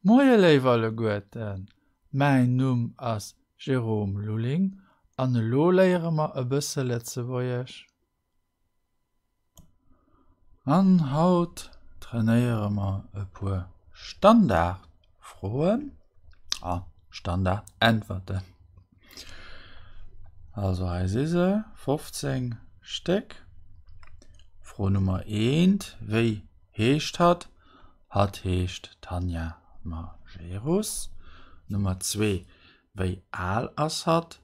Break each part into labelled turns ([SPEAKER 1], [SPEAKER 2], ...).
[SPEAKER 1] Moje leiwerle Goeten, mein Numm ass Jerome Luling, an lo léiere ma e bësse Lettzebuerch. An haut trainéiere ma e puer Standardfroen, Standardantworten. Also se 15 Steck. Froh Nummer 1, wéi heescht hat heescht Tanja Majerus. Nummer 2, wéi all ass hat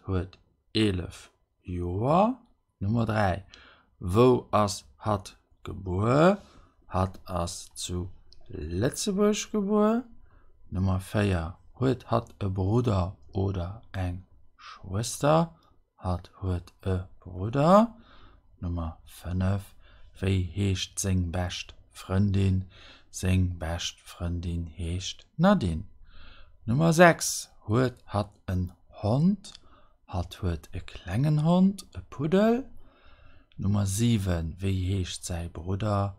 [SPEAKER 1] huet 11 Joer. Nummer 3, wo ass hat geboren, hat ass zu Letzebuerg geboren. Nummer 4, hat e Bruder oder eng Schwester, huet e Bruder. Nummer 5, wéi heescht seng best Freundin, seng best Freundin heescht Nadine. Nummer 6, hat en Hund, huet e klengen Hund, e Pudel. Nummer 7, wéi heescht sei Bruder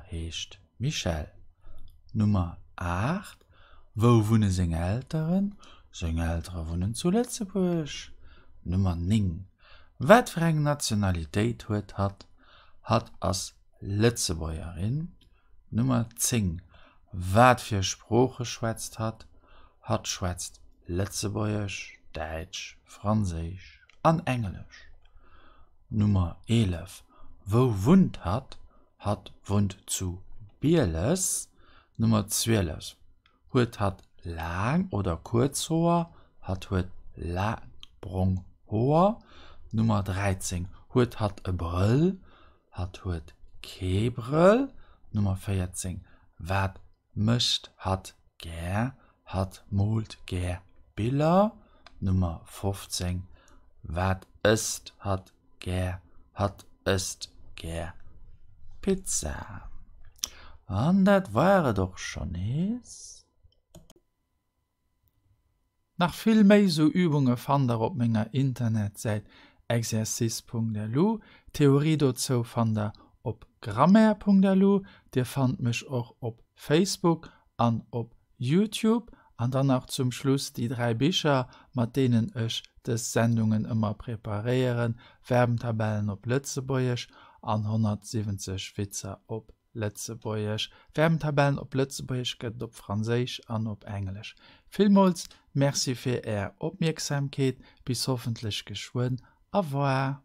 [SPEAKER 1] heescht Michel. Nummer 8, wo wunne seng Älteren? Seng Ältere wunnen zu Letzebuerg. Nummer 9, wat für eng Nationalitéit hat ass Letzebäuerin. Nummer 10, wat fir Sproche schwätzt hat schwätzt Letzebäuerch, Deitsch, Franzésisch an Englisch. Nummer 11, wo wund hat wund zu Bieles. Nummer 12, hat lang oder kurzhoher, huet lang hoher. Nummer 13, hat e Brill, huet Kebrell. Nummer 14, wat mischt hat gär, molt gär Biller. Nummer 15, wat isst hat gär Pizza. Und das wäre doch schon es. Nach viel mehr so Übungen fand ihr auf meiner Internetseite exercice.lu. Theorie dazu fand ihr auf grammaire.lu. Ihr fand mich auch auf Facebook und auf YouTube. Und dann auch zum Schluss die 3 Bücher, mit denen ich die Sendungen immer präparieren. Verbentabellen auf Letzebäuerch und 170 Witze auf Letzebäuerch. Verbentabellen auf Letzebäuerch geht auf Französisch und auf Englisch. Vielmals merci für eure Aufmerksamkeit. Bis hoffentlich geschwind. Au revoir.